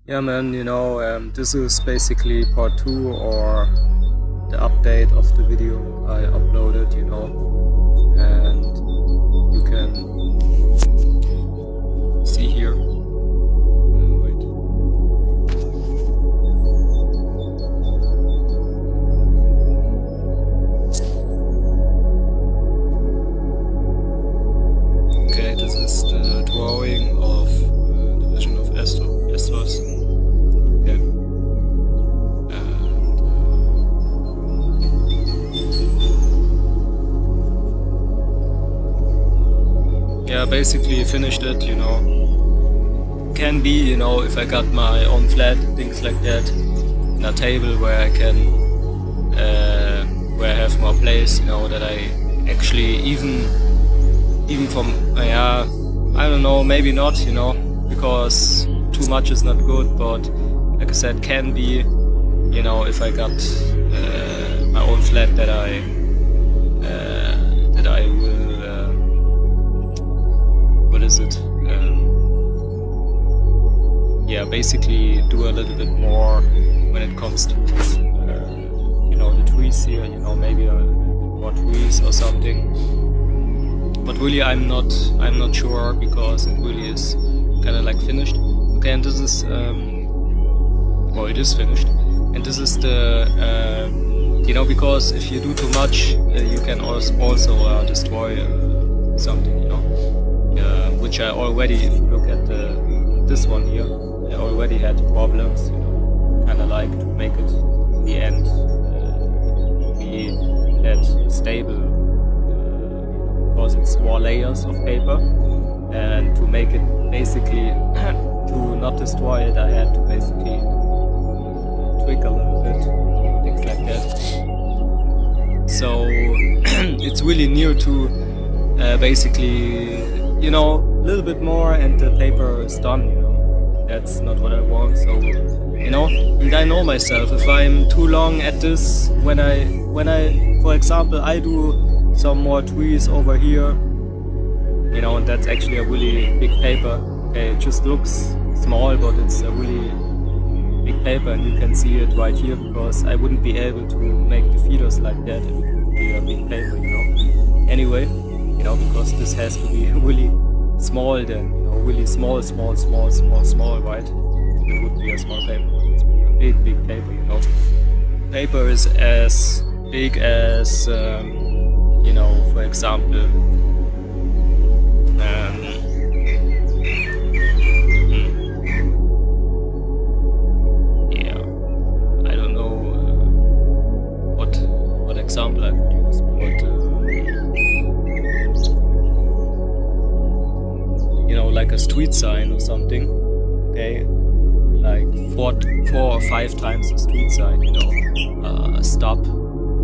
Yeah, man, you know, this is basically part 2 or the update of the video I uploaded, you know, and you can see here. Wait. Okay, this is the drawing of the vision of Esdras. Okay. Yeah, basically finished it, you know. Can be, you know, if I got my own flat, things like that, in a table where I can, where I have more place, you know, that I actually even from, yeah, I don't know, maybe not, you know, because too much is not good, but like I said, can be, you know, if I got my own flat that I will, what is it? Yeah, basically do a little bit more when it comes to, you know, the trees here, you know, maybe a little bit more trees or something. But really, I'm not sure, because it really is kind of like finished. Okay, and this is, well, it is finished. And this is the, you know, because if you do too much, you can also destroy something, you know. Which I already, if you look at this one here, I already had problems, you know, kind of like to make it in the end to be that stable, because it's 4 layers of paper, and to make it basically to not destroy it, I had to basically tweak a little bit, things like that. So it's really near to basically, you know, a little bit more and the paper is done, you know. That's not what I want, so, you know, and I know myself, if I'm too long at this, when I, for example, I do some more trees over here, you know, and that's actually a really big paper. Okay, it just looks small, but it's a really big paper, and you can see it right here, because I wouldn't be able to make the feeders like that if it would be a big paper, you know. Anyway, you know, because this has to be really small then, you know, really small, right? It would be a small paper, but it's a big paper, you know. Paper is as big as, you know, for example, yeah, I don't know what example I could use, but you know, like a street sign or something, okay, like 4 or 5 times a street sign, you know, a stop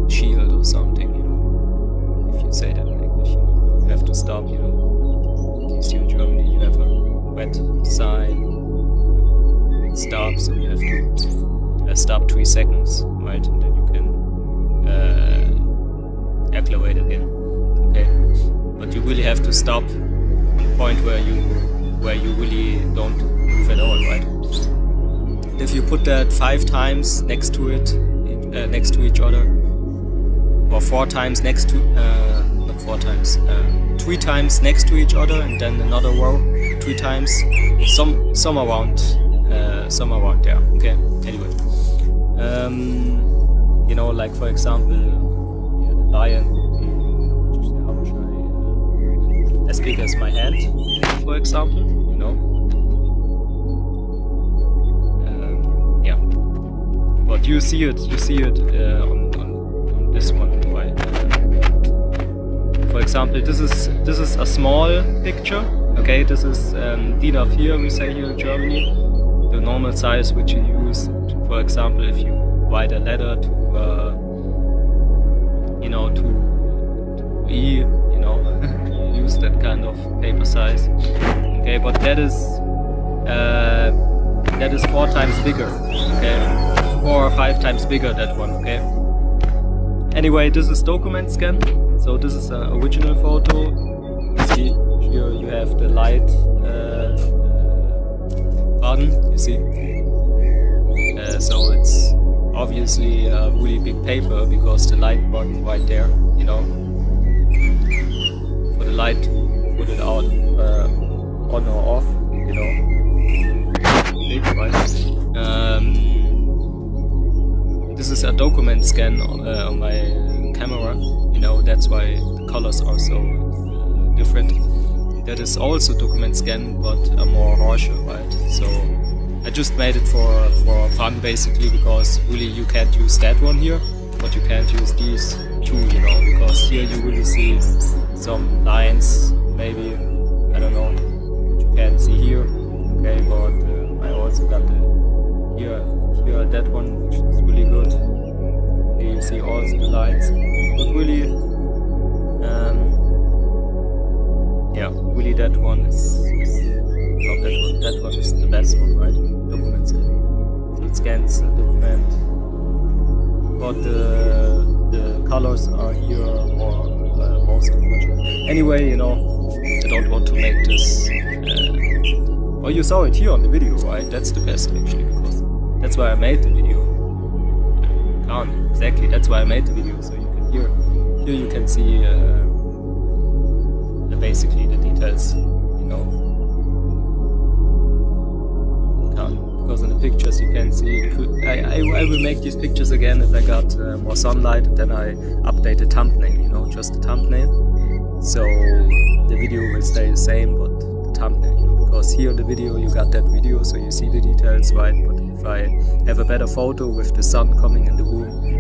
shield or something, you know, if you say that in English, you know, you have to stop, you know, at least here in Germany you have a red sign, stop, so you have to stop 3 seconds, right, and then you can accelerate again, okay, but you really have to stop on the point where you really don't move at all, right? If you put that 5 times next to it, next to each other, or 4 times next to, not 4 times, 3 times next to each other, and then another row 3 times, some around there. Okay. Anyway, you know, like for example, yeah, the lion would be, you know, how should I, as big as my hand, for example, you know. Yeah, but you see it on this one, right? For example, this is a small picture. Okay, this is DIN A4, we say here in Germany, the normal size which you use. For example, if you write a letter to, you know, to E, you know, you use that kind of paper size. Okay, but that is 4 times bigger. Okay, 4 or 5 times bigger, that one. Okay. Anyway, this is document scan. So this is an original photo. You see here you have the light barne, you see, so it's obviously a really big paper because the light button right there, you know, for the light, put it out on or off, you know, big, right? This is a document scan on my camera, you know, that's why the colors are so different. That is also document scan, but a more harsher, right? So I just made it for fun, basically, because really you can't use that one here, but you can't use these two, you know, because here you really see some lines, maybe, I don't know, you can't see here, okay, but I also got the here that one, which is really good. Here you see also the lines, but really, yeah, really that one is not that one. That one is the best one, right? Document scan. So it scans the document, but the colors are here or most of much. Anyway, you know, I don't want to make this. Well, you saw it here on the video, right? That's the best actually, because that's why I made the video. Exactly, that's why I made the video, so you can here you can see basically the details, you know. Because in the pictures you can see. I will make these pictures again if I got more sunlight, and then I update the thumbnail, you know, just the thumbnail. So the video will stay the same, but the thumbnail, you know, because here in the video you got that video, so you see the details, right? But if I have a better photo with the sun coming in the room,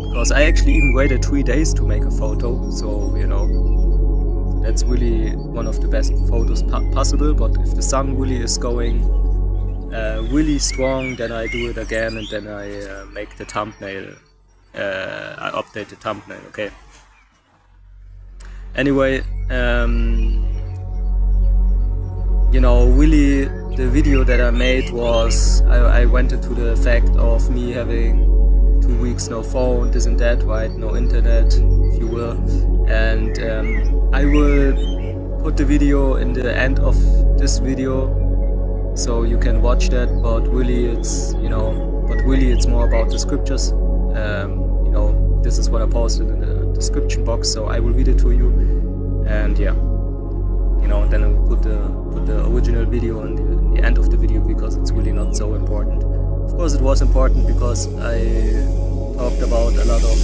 because I actually even waited 3 days to make a photo, so you know, that's really one of the best photos possible. But if the sun really is going really strong, then I do it again, and then I make the thumbnail, I update the thumbnail, okay? Anyway, you know, really the video that I made was, I went into the fact of me having 2 weeks no phone, this and that, right? No internet, if you will. And I will put the video in the end of this video, so you can watch that. But really, it's, you know, it's more about the scriptures. You know, this is what I posted in the description box, so I will read it to you. And yeah, you know, then I will put the original video in the end of the video, because it's really not so important. Of course, it was important because I talked about a lot of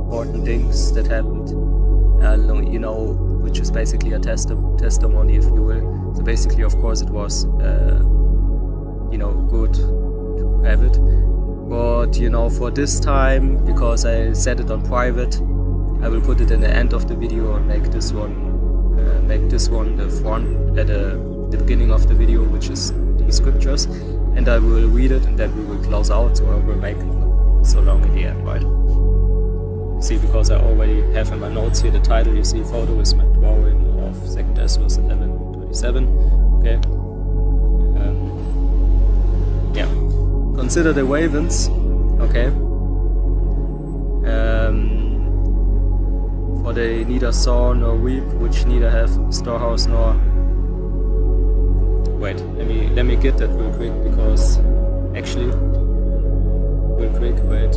important things that happened. You know, which is basically a testimony, if you will. So basically, of course, it was, you know, good to have it. But you know, for this time, because I set it on private, I will put it in the end of the video and make this one the front at the beginning of the video, which is the scriptures, and I will read it, and then we will close out. So I will make it so long in the end, right? See, because I already have in my notes here the title. You see, photo is my drawing of 2 Esdras 11:27. Okay. Yeah. Consider the ravens. Okay. For they neither sow nor reap, which neither have storehouse nor. Wait, let me get that real quick, because actually, real quick, wait.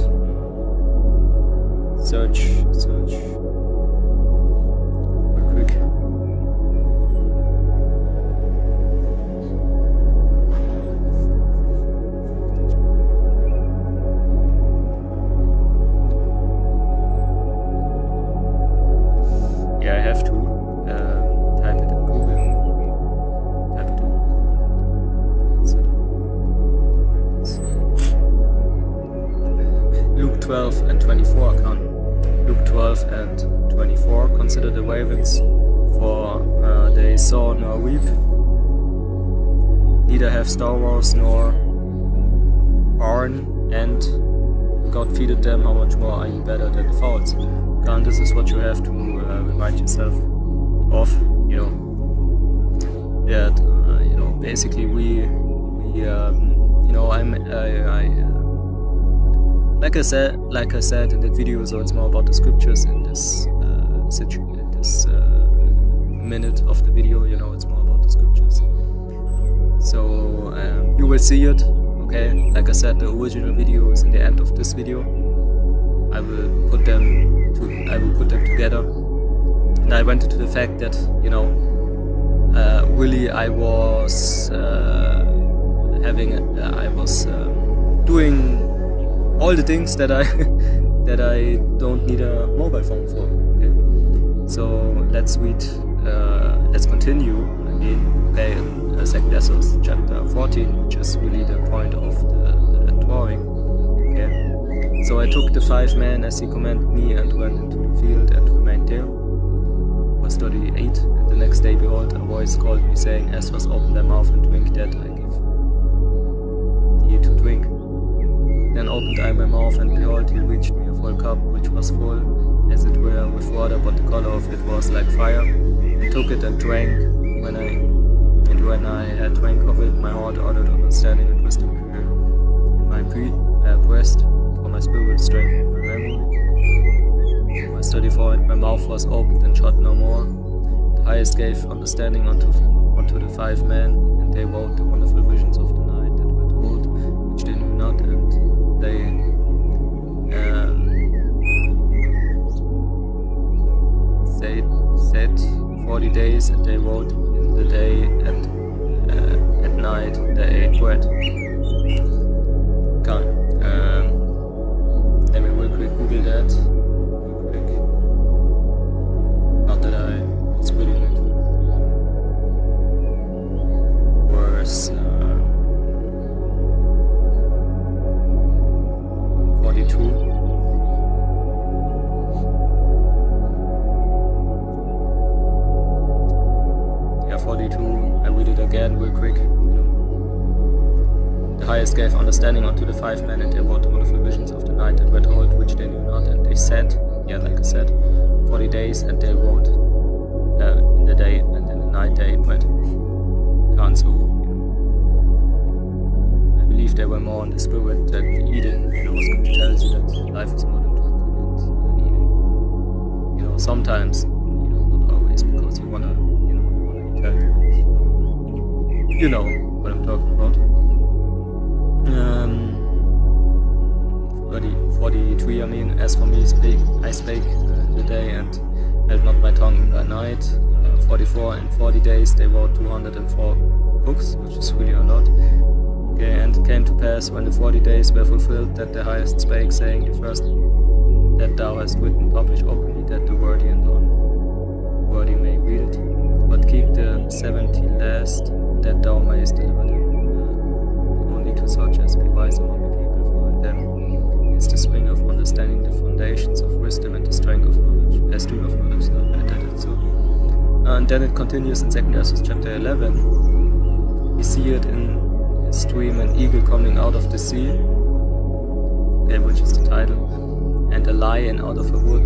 Search, real quick. Yeah, I have to type it in Google. Type it in. Luke 12 and 24, I can't. Luke 12 and 24. Consider the ravens, for they sow nor reap, neither have storehouse nor barne, and God feedeth them. How much more are ye better than the fowls? And this is what you have to remind yourself of. You know, that you know, basically we you know, like I said in that video, so it's more about the scriptures in this minute of the video. You know, it's more about the scriptures. So you will see it, okay? okay? Like I said, the original video is in the end of this video. I will put them together. And I went into the fact that, you know, really I was doing all the things that I that I don't need a mobile phone for. Okay, so let's read. Let's continue. I mean, okay, in Esdras Chapter 14, which is really the point of the drawing. Okay, so I took the 5 men as he commanded me and went into the field and remained there. Verse 38. And the next day, behold, a voice called me, saying, Esdras, open thy mouth and drink that I give thee to drink. Then opened I my mouth, and behold, he reached me a full cup, which was full, as it were, with water, but the color of it was like fire. And took it and drank. When I had drank of it, my heart ordered understanding and wisdom in my breast, for my spirit strengthened my memory. Verse 34, and my mouth was opened and shut no more. The highest gave understanding unto the 5 men, and they wrote the wonderful visions of the night that were told, which they knew not, and they said 40 days, and they wrote in the day, and at night they ate bread. Okay. Let me real quick Google that. Real quick. Not that I was reading it. Verse 42. Yeah, 42. I read it again real quick. The highest gave understanding unto the 5 men, and they wrote the wonderful visions of the night that were told, which they knew not. And they said, yeah, like I said, 40 days, and they wrote in the day, and in the night they ate bread. So, I believe they were more on the spirit than eating. You know, Scripture tells you that life is more than drinking and eating. You know, sometimes, you know, not always, because you wanna eat healthy. You know what I'm talking about. 43, I mean, as for me I spake in the day and held not my tongue by night. 44, in 40 days they wrote 204 books, which is really a lot. Okay, and it came to pass when the 40 days were fulfilled that the highest spake, saying, the first that thou hast written publish openly, that the worthy and unworthy may read it. But keep the 70 last, that thou mayest deliver them only to such as be wise among the people, for in them is the spring of understanding, the foundations of wisdom, and the strength of knowledge, as do of knowledge. So, and then it continues in Esdras Chapter 11. We see it in a stream, an eagle coming out of the sea, okay, which is the title, and a lion out of a wood,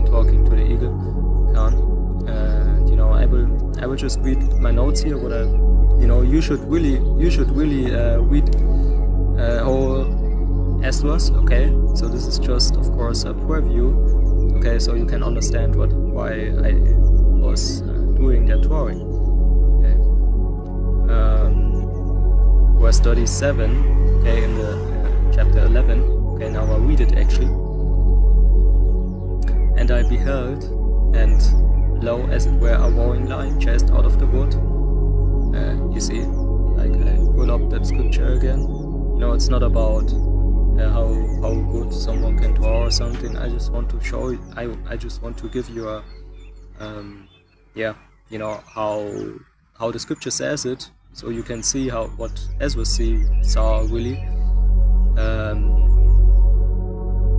talking to the eagle. And you know, I will just read my notes here. What I, you know, you should really read whole Esdras. Okay, so this is just, of course, a preview. Okay, so you can understand why I was doing that drawing. Okay, verse 37. Okay, in the chapter 11. Okay, now I read it actually. And I beheld, and lo, as it were, a roaring lion chased out of the wood. You see, like I pull up that scripture again. You know, it's not about how good someone can draw or something. I just want to show you, I just want to give you a yeah, you know, how the scripture says it, so you can see what Esdras saw really,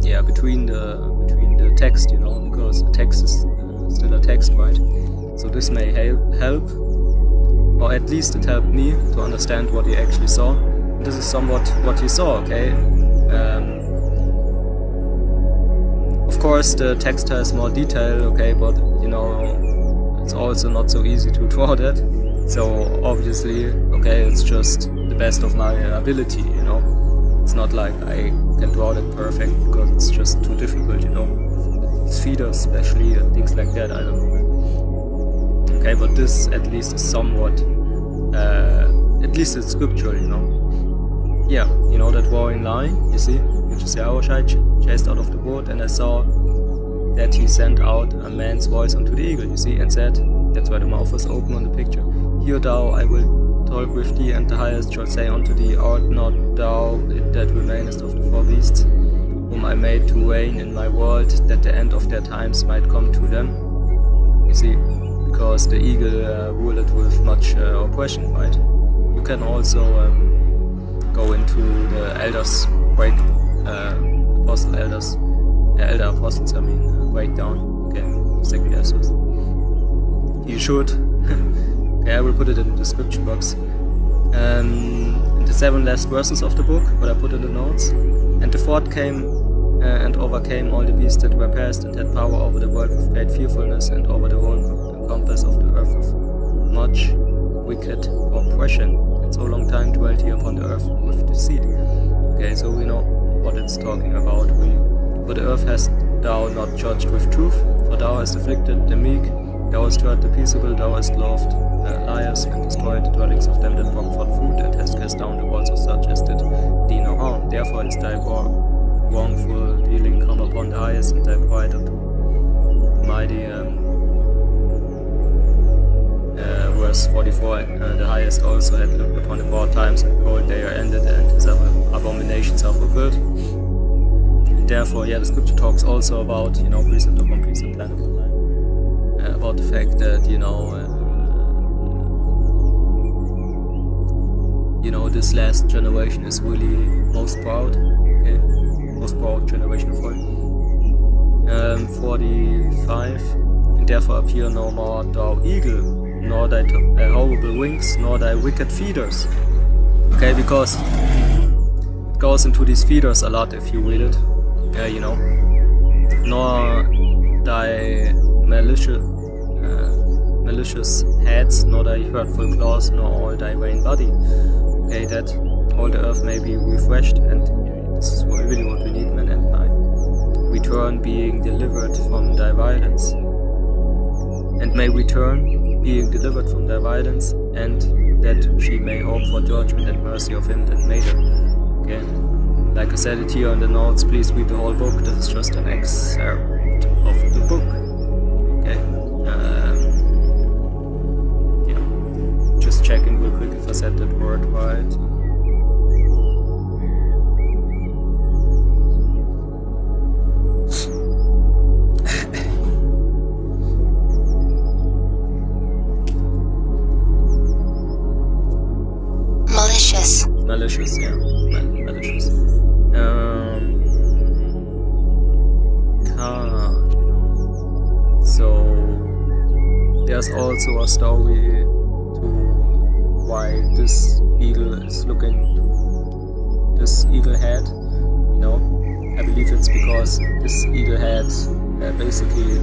yeah, between the text, you know, because the text is still a text, right? So this may help, or at least it helped me to understand what he actually saw. And this is somewhat what he saw, okay? Of course the text has more detail, okay, but you know, it's also not so easy to draw that. So obviously, okay, it's just the best of my ability, you know. It's not like I can draw that perfect, because it's just too difficult, you know. Feedeth especially, and things like that, I don't know. Okay, but this at least is somewhat, it At least it's scriptural, you know. Yeah, you know that roaring lion, you see, which is Yahushua, chased out of the wood, and I saw that he sent out a man's voice unto the eagle, you see, and said, that's why the mouth was open on the picture, hear thou, I will talk with thee, and the highest shall say unto thee, art not thou it that remainest of the four beasts, whom I made to reign in my world, that the end of their times might come to them? You see, because the eagle ruled with much oppression, right? You can also go into the elders break, elder apostles, breakdown, okay, second Esdras. You should. Okay, I will put it in the description box. In the 7 last verses of the book, what I put in the notes. And the fourth came and overcame all the beasts that were past, and had power over the world with great fearfulness, and over the whole compass of the earth with much wicked oppression. And so long time dwelt he upon the earth with deceit. Okay, so we know what it's talking about. For the earth hast thou not judged with truth, for thou hast afflicted the meek, thou hast hurt the peaceable, thou hast loved liars, and destroyed the dwellings of them that brought forth fruit, and hast cast down the walls of such as did thee no harm. Therefore is thy wrongful dealing come upon the highest, and thy pride unto the mighty. Verse 44, the highest also had looked upon the 4 times, and behold, they are ended, and his abominations are fulfilled. And therefore, yeah, the scripture talks also about, you know, precept upon precept, line upon line, about the fact that, you know, this last generation is really most proud, okay, most proud generation of all. 45, and therefore appear no more thou eagle, nor thy horrible wings, nor thy wicked feeders. Okay, because it goes into these feeders a lot if you read it, you know. Nor thy malicious heads, nor thy hurtful claws, nor all thy vain body. Okay, that all the earth may be refreshed, and this is really what we need, man and night. Return being delivered from thy violence, and may return being delivered from thy violence, and that she may hope for judgment and mercy of him that made her. Okay, like I said it here on the notes, please read the whole book. This is just an excerpt of the book. Okay, yeah, just checking real quick if I said that word right. Malicious, yeah, malicious. So there's also a story to why this eagle is looking to this eagle head. You know, I believe it's because this eagle head basically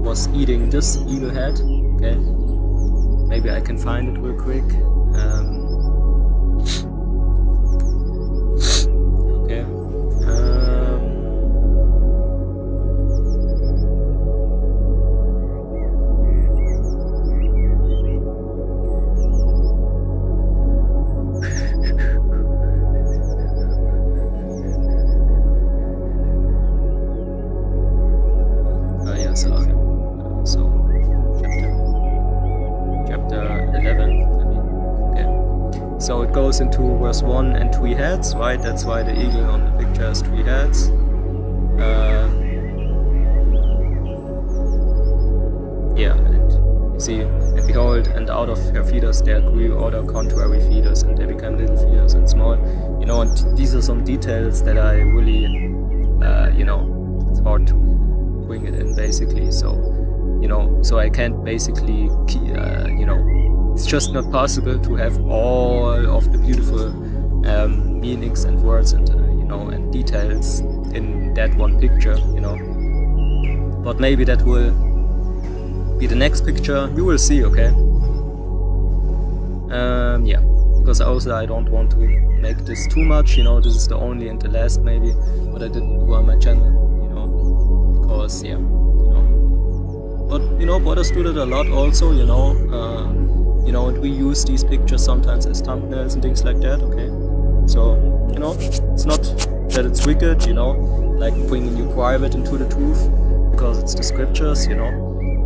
was eating this eagle head. Okay, maybe I can find it real quick. So it goes into verse 1 and 3 heads, right? That's why the eagle on the picture has 3 heads. Yeah, and you see, and behold, and out of her feeders there grew other contrary feeders, and they became little feeders and small. You know, and these are some details that I really, you know, it's hard to bring it in basically. So, you know, so I can't basically, you know, it's just not possible to have all of the beautiful meanings and words and you know, and details in that one picture, you know. But maybe that will be the next picture. You will see, okay? Yeah, because also I don't want to make this too much, you know. This is the only and the last maybe what I did do on my channel, you know, because yeah, you know. But you know, brothers do that a lot also, you know. you know, and we use these pictures sometimes as thumbnails and things like that, okay? So, you know, it's not that it's wicked, you know, like bringing you private into the truth, because it's the scriptures, you know,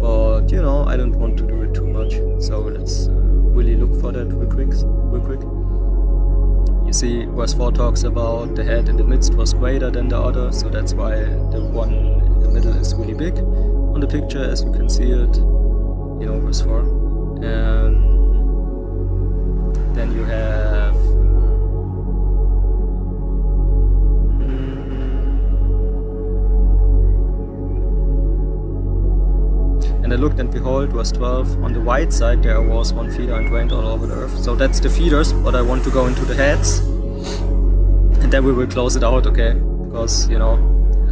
but, you know, I don't want to do it too much, so let's really look for that real quick. You see, verse 4 talks about the head in the midst was greater than the other, so that's why the one in the middle is really big on the picture, as you can see it, you know, verse 4. And then you have and I looked, and behold, verse 12, on the right side there was one feeder and rained all over the earth. So that's the feeders, but I want to go into the heads, and then we will close it out, okay? Because, you know,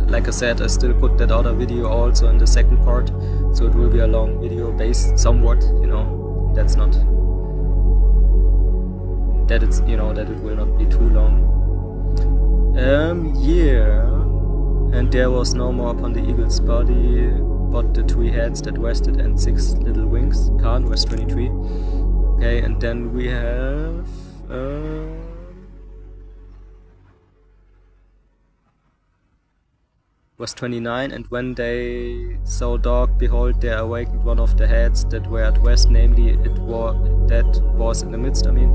like I said, I still put that other video also in the second part, so it will be a long video based somewhat, you know, that's not, that it's, you know, that it will not be too long. Yeah, and there was no more upon the eagle's body but the 3 heads that rested and 6 little wings. Can, verse 23. Okay, and then we have verse 29, and when they saw dark, behold, there awakened one of the heads that were at rest, namely that was in the midst, I mean.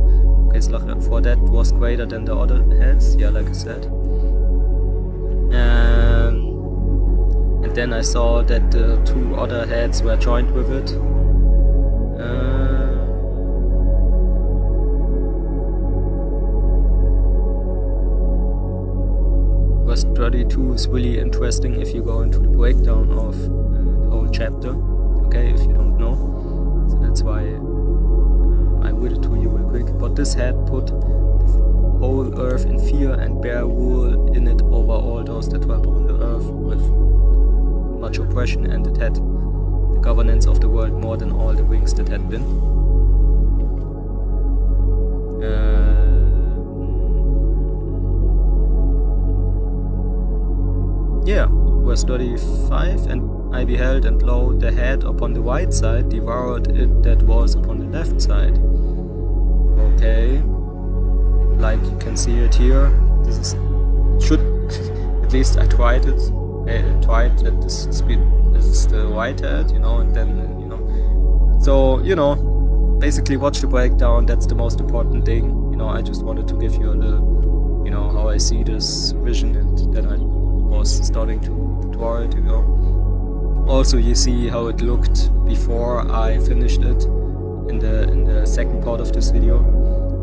Okay, so for that was greater than the other heads, yeah, like I said. And then I saw that the 2 other heads were joined with it. Verse 32 is really interesting if you go into the breakdown of the whole chapter, okay, if you don't know. So that's why I read it to you real quick. But this head put the whole earth in fear and bare rule in it over all those that dwell upon the earth with much oppression, and it had the governance of the world more than all the wings that had been. Yeah, verse 35, and I beheld, and lo, the head upon the right side devoured it that was upon the left side. Okay, like you can see it here, this is, should, at least I tried it. I tried at this speed, this is the right head, you know, and then, you know, so, you know, basically watch the breakdown, that's the most important thing, you know. I just wanted to give you a little, you know, how I see this vision, and then I was starting to draw it, you know. Also, you see how it looked before I finished it in the second part of this video,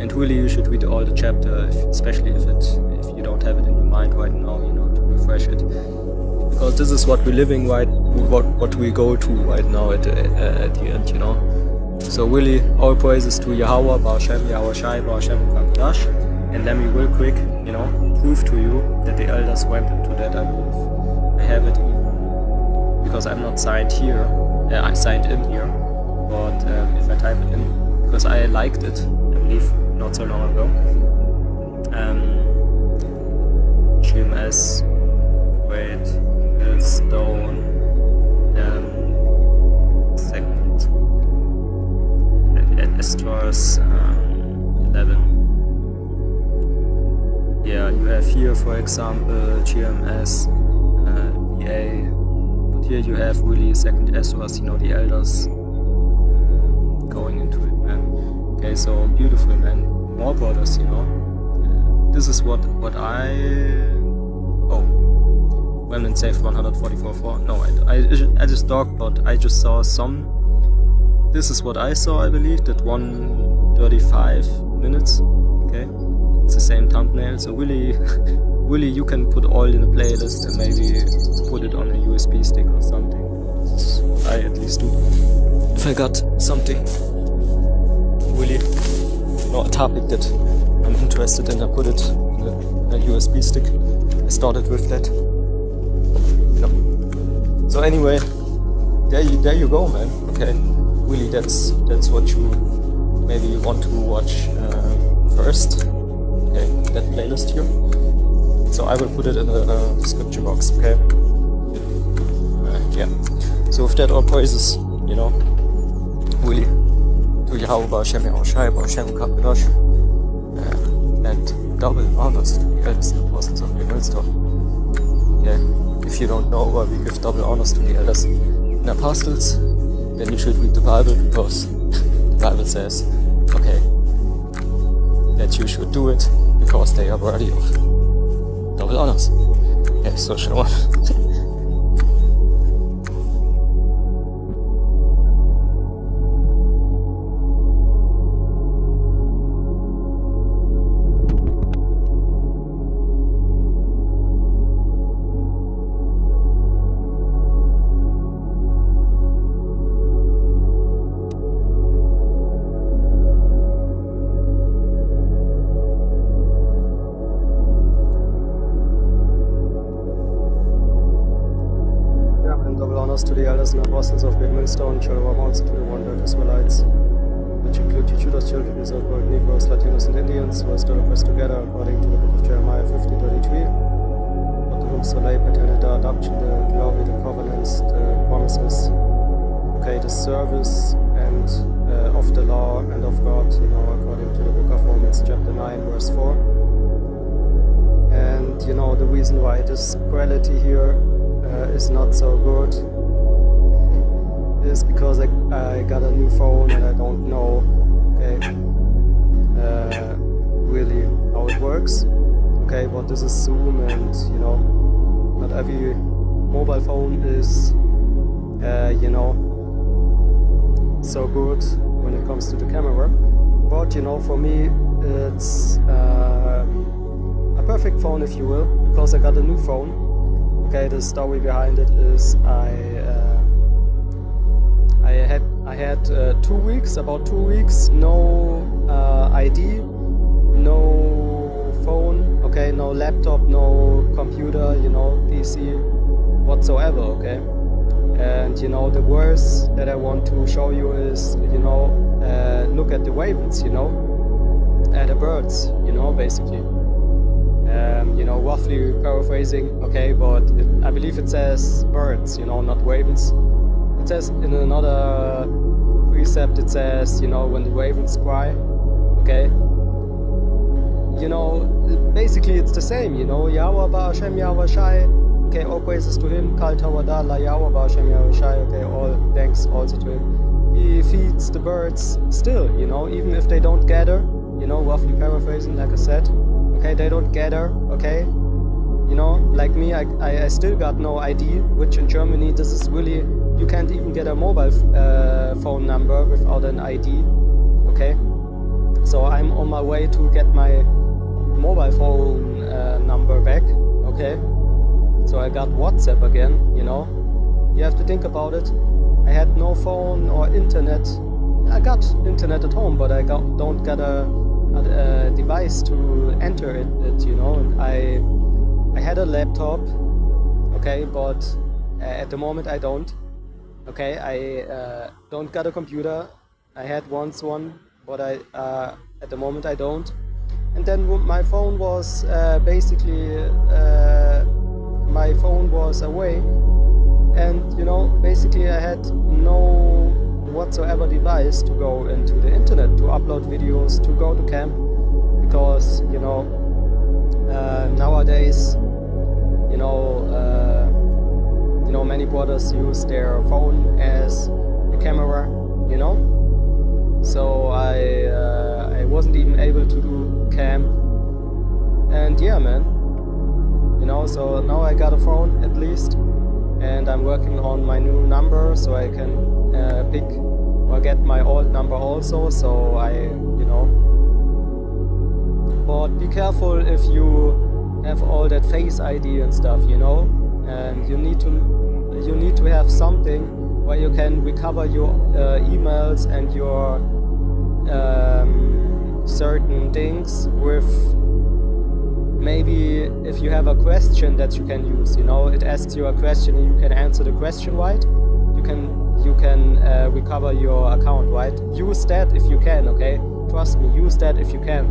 and really you should read all the chapter, especially if you don't have it in your mind right now, you know, to refresh it. Because this is what we're living right, what we go to right now at the end, you know. So really, all praises to Yahweh, Ba'ashem, Yahweh Shai, Ba'ashem, Kakdash, and let me real quick, you know, prove to you that the elders went into that. I believe I have it even, because I'm not signed here. I signed in here, but if I type it in, because I liked it, I believe not so long ago. GMS, wait. Stone, second, Esdras 11. Yeah, you have here, for example, GMS, VA, but here you have really second Esdras, you know, the elders going into it, man. Okay, so beautiful, man. More brothers, you know. This is what I. Oh. Remnant saved 144.4. No, I just talked, but I just saw some. This is what I saw, I believe, that 135 minutes. Okay, it's the same thumbnail, so really, really you can put all in a playlist and maybe put it on a USB stick or something. I at least do. If I got something really, a topic that I'm interested in, I put it in a USB stick. I started with that. So anyway, there you go, man. Okay, really, that's what you maybe want to watch first. Okay, that playlist here. So I will put it in the description box. Okay. Yeah. So with that, all praises, you know, really to Yahweh B'Hashem Yahushai B'Hashem Kadosh, and double honors to the elders and apostles of the millstone. Okay, if you don't know why we give double honors to the elders and apostles, then you should read the Bible, because the Bible says, okay, that you should do it because they are worthy of double honors. Okay, so shalom. To the elders and apostles of the millstone, shalom also to the wondered Israelites, which include Judas, children, Israel, Negroes, Latinos, and Indians, who are still oppressed together, according to the book of Jeremiah 50:33. But to whom soleil, paternity, adoption, the glory, the covenants, the promises, okay, the service and of the law and of God, according to the book of Romans chapter 9 verse 4. And the reason why this quality here is not so good is because I got a new phone and I don't know, okay, really how it works. Okay, but this is Zoom, and not every mobile phone is so good when it comes to the camera. But for me it's a perfect phone, if you will, because I got a new phone. Okay, the story behind it is I had 2 weeks, about 2 weeks, no ID, no phone, okay, no laptop, no computer, PC whatsoever, okay. And the worst that I want to show you is, look at the ravens, the birds, basically. Roughly paraphrasing, okay, but I believe it says birds, not ravens. It says in another precept, it says, when the ravens cry, okay. Basically it's the same, Yahweh B'Hashem Yahushai, okay, all praises to him, Kal Tawadala, Yahweh B'Hashem Yahushai, okay, all thanks also to him. He feeds the birds still, even if they don't gather, roughly paraphrasing, like I said. Okay, they don't gather, okay? Like me, I still got no ID, which in Germany, this is really, you can't even get a mobile phone number without an ID, okay? So I'm on my way to get my mobile phone number back, okay? So I got WhatsApp again, You have to think about it. I had no phone or internet. I got internet at home, but I don't get a device to enter it, and I had a laptop, okay, but at the moment I don't, okay. I don't got a computer. I had once one, but at the moment I don't. And then my phone was my phone was away, and basically I had no whatsoever device to go into the internet, to upload videos, to go to camp, because nowadays many brothers use their phone as a camera, so I wasn't even able to do camp. And yeah, man, so now I got a phone at least, and I'm working on my new number so I can pick or get my old number also, so but be careful if you have all that Face ID and stuff, and you need to have something where you can recover your emails and your certain things with. Maybe if you have a question that you can use, it asks you a question and you can answer the question right, you can recover your account, right? Use that if you can, okay? Trust me, use that if you can,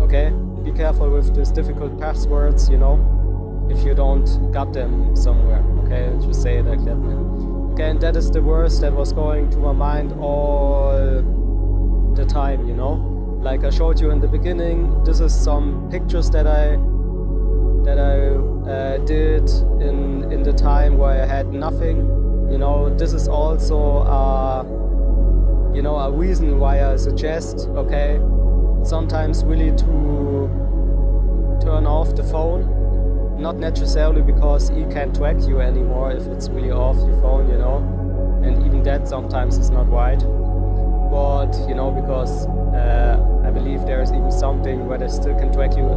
okay? Be careful with these difficult passwords, if you don't got them somewhere, okay? Just say it like that, man. Okay, and that is the worst that was going to my mind all the time, you know. Like I showed you in the beginning, this is some pictures that I did in the time where I had nothing. You know, this is also you know, a reason why I suggest, okay, sometimes really to turn off the phone. Not necessarily because he can't track you anymore if it's really off your phone, you know, and even that sometimes is not right. But you know, because I believe there is even something where they still can track you.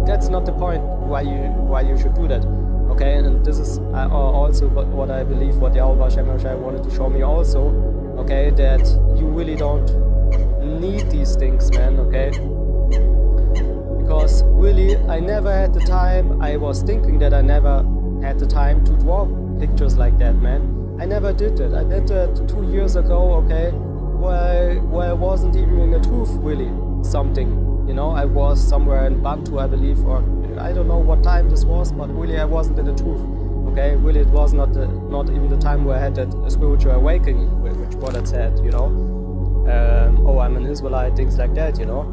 That's not the point why you should do that, okay? And this is also what I believe, what the Yahuwah wanted to show me also, okay? That you really don't need these things, man, okay? Because really, I never had the time. I was thinking that I never had the time to draw pictures like that, man. I never did it. I did it 2 years ago, okay? Where I wasn't even in the truth, really, something. You know, I was somewhere in Bantu, I believe, or I don't know what time this was, but really I wasn't in the truth. Okay, really it was not even the time where I had that spiritual awakening, which what had said, you know. Oh, I'm an Israelite, things like that, you know.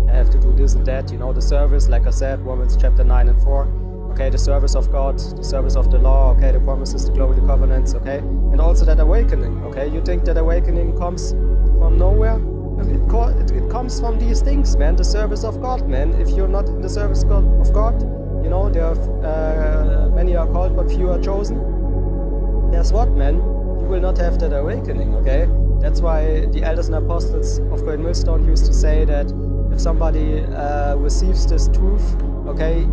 I have to do this and that, you know. The service, like I said, Romans chapter 9 and 4. Okay, the service of God, the service of the law, okay, the promises, the glory, the covenants, okay. And also that awakening, okay. You think that awakening comes from nowhere? It comes from these things, man. The service of God, man. If you're not in the service of God, you know, there are many are called but few are chosen. Guess what, man? You will not have that awakening, okay? That's why the elders and apostles of Great Millstone used to say that if somebody receives this truth, okay,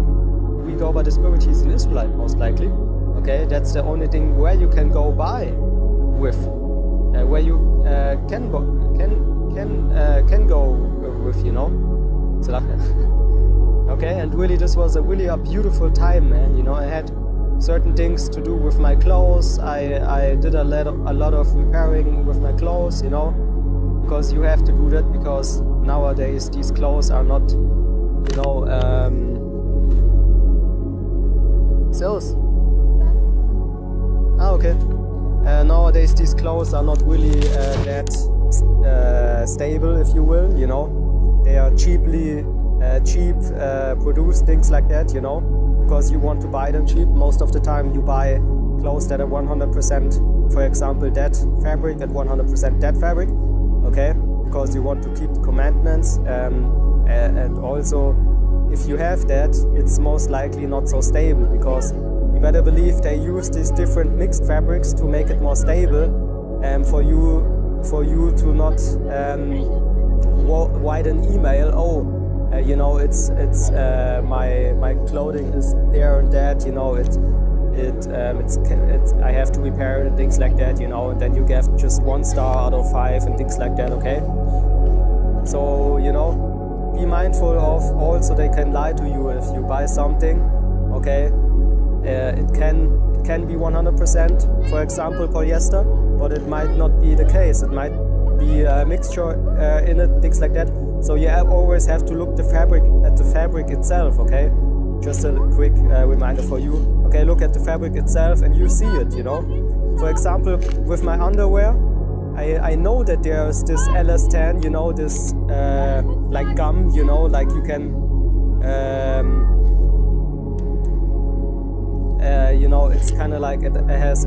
we go by the spirit, he's an Israelite, most likely. Okay, that's the only thing where you can go by with, where you can go with, you know. Okay, and really this was a beautiful time, man. You know, I had certain things to do with my clothes. I did a lot of repairing with my clothes, you know, because you have to do that, because nowadays these clothes are not, you know, sales. Ah, okay. Nowadays these clothes are not really that stable, if you will, you know. They are cheap produced, things like that, you know, because you want to buy them cheap. Most of the time you buy clothes that are 100%, for example, that fabric and 100% that fabric, okay, because you want to keep the commandments, and also if you have that, it's most likely not so stable, because you better believe they use these different mixed fabrics to make it more stable, for you to not write an email, you know, it's my clothing is there and that, you know, I have to repair it and things like that, you know, and then you get just 1 star out of 5 and things like that, okay? So, you know, be mindful of also they can lie to you if you buy something, okay? It can be 100%, for example, polyester, but it might not be the case. It might be a mixture in it, things like that. So you always have to look at the fabric itself, okay? Just a quick reminder for you. Okay, look at the fabric itself and you see it, you know? For example, with my underwear, I know that there's this elastane, you know, this like gum, you know, like you can, you know, it's kind of like it has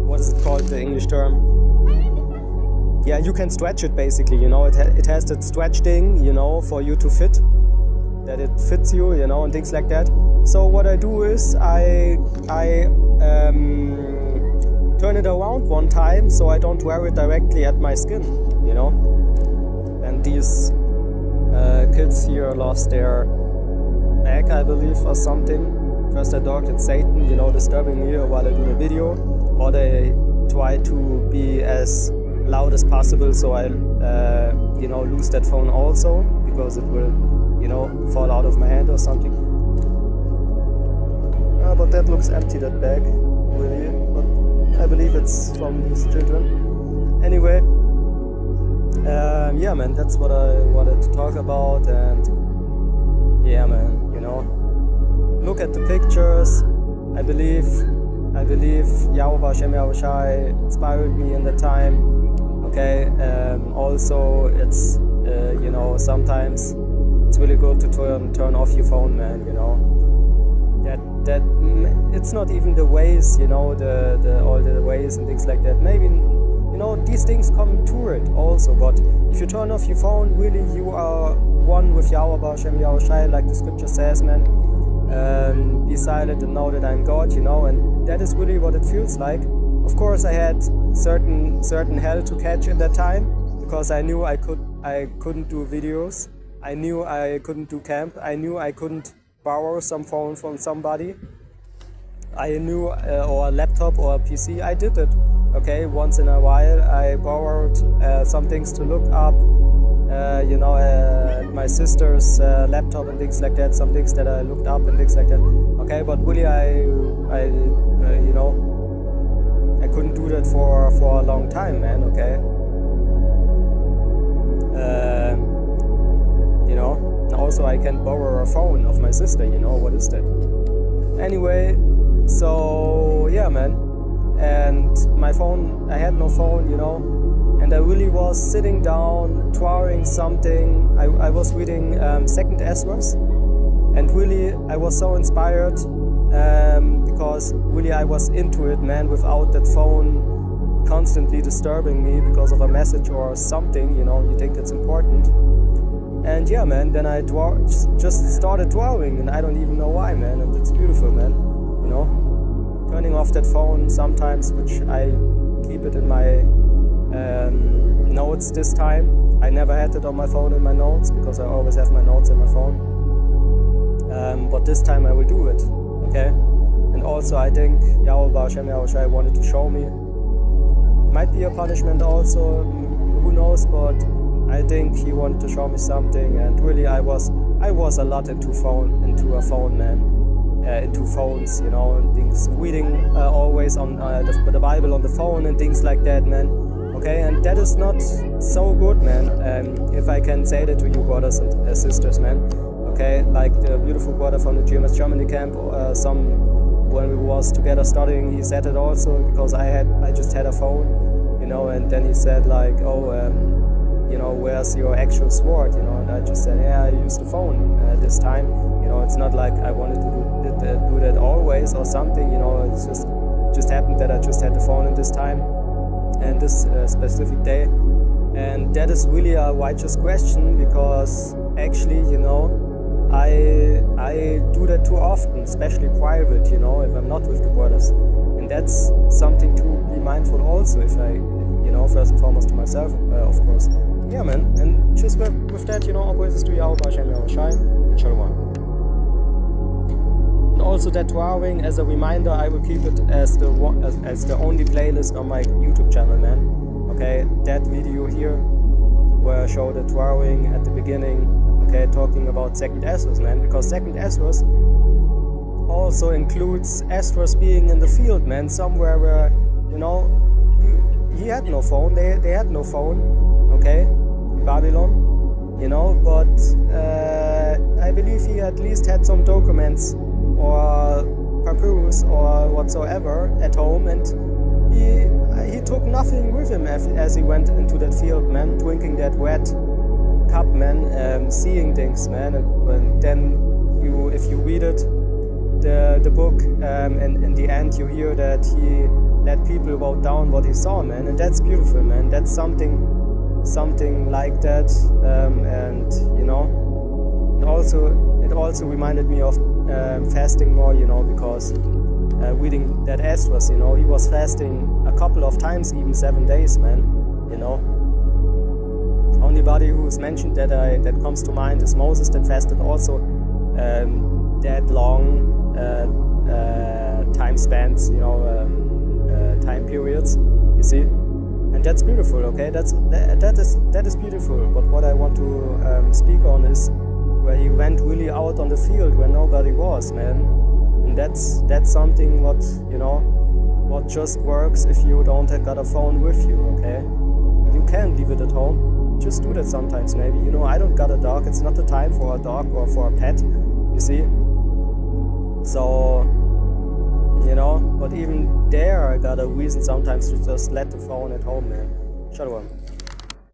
what is it called, the English term? Yeah, you can stretch it basically, you know, it has that stretch thing, you know, for you to fit, that it fits you, you know, and things like that. So what I do is I turn it around one time so I don't wear it directly at my skin, you know. And these kids here lost their egg, I believe, or something. First I thought it's Satan, you know, disturbing me while I do the video, or they try to be as loud as possible so I, you know, lose that phone also, because it will, you know, fall out of my hand or something. But that looks empty, that bag, really. But I believe it's from these children. Anyway, yeah, man, that's what I wanted to talk about, and yeah, man, you know, look at the pictures. I believe Yahuwah Shem Yahushai inspired me in the time. Okay, also it's you know, sometimes it's really good to turn off your phone, man. You know, that it's not even the ways, you know, the all the ways and things like that. Maybe, you know, these things come to it also. But if you turn off your phone, really you are one with Yahweh B'Hashem Yahushai, like the scripture says, man. Be silent and know that I'm God, you know, and that is really what it feels like. Of course, I had certain hell to catch in that time, because I knew I couldn't do videos. I knew I couldn't do camp. I knew I couldn't borrow some phone from somebody. I knew, or a laptop or a PC. I did it, okay, once in a while. I borrowed some things to look up, you know, my sister's laptop and things like that. Some things that I looked up and things like that. Okay, but really, I you know, I couldn't do that for a long time, man. Okay. You know, and also I can't borrow a phone of my sister, you know, what is that? Anyway, so yeah, man. And my phone, I had no phone, you know, and I really was sitting down, drawing something. I was reading 2nd Esdras, and really I was so inspired, because really I was into it, man, without that phone constantly disturbing me because of a message or something, you know, you think it's important. And yeah, man, then I just started drawing, and I don't even know why, man, and it's beautiful, man, you know. Turning off that phone sometimes, which I keep it in my notes this time. I never had it on my phone in my notes, because I always have my notes in my phone. But this time I will do it, okay? And also I think Yahweh B'Hashem Yahushai wanted to show me. Might be a punishment also, who knows, but I think he wanted to show me something. And really I was a lot into a phone, man. Into phones, you know, and things, reading always on the Bible on the phone and things like that, man. Okay, and that is not so good, man. If I can say that to you, brothers and sisters, man. Okay, like the beautiful brother from the GMS Germany camp, when we was together studying, he said it also, because I just had a phone, you know, and then he said like, oh, you know, where's your actual sword, you know, and I just said, yeah, I used the phone this time, you know, it's not like I wanted to do that always or something, you know, it's just happened that I just had the phone in this time and this specific day. And that is really a righteous question, because actually, you know, I do that too often, especially private, you know, if I'm not with the brothers. And that's something to be mindful also, if I, you know, first and foremost to myself, of course. Yeah, man, and just with that, you know, all praises to Yahweh B'Hashem Yahushai, and Shalom. And also that drawing, as a reminder, I will keep it as the only playlist on my YouTube channel, man. Okay, that video here, where I show the drawing at the beginning, okay, talking about 2nd Esdras, man, because 2nd Esdras also includes Esdras being in the field, man, somewhere where, you know, he had no phone, they had no phone, okay, in Babylon, you know, but I believe he at least had some documents or papyrus or whatsoever at home, and he took nothing with him as he went into that field, man, drinking that wet cup, man, seeing things, man, and then if you read it, the book, and in the end you hear that he let people wrote down what he saw, man, and that's beautiful, man. That's something like that, and you know, it also reminded me of fasting more, you know, because reading that Esdras, you know, he was fasting a couple of times, even 7 days, man, you know. Only body who is mentioned that comes to mind is Moses, that fasted also that long time spans, you know, time periods, you see, and that's beautiful. Okay, that is beautiful. But what I want to speak on is where he went really out on the field where nobody was, man, and that's something what, you know, what just works if you don't have got a phone with you. Okay, you can leave it at home. Just do that sometimes, maybe. You know, I don't got a dog. It's not the time for a dog or for a pet, you see. So, you know, but even there I got a reason sometimes to just let the phone at home, man. Shalom.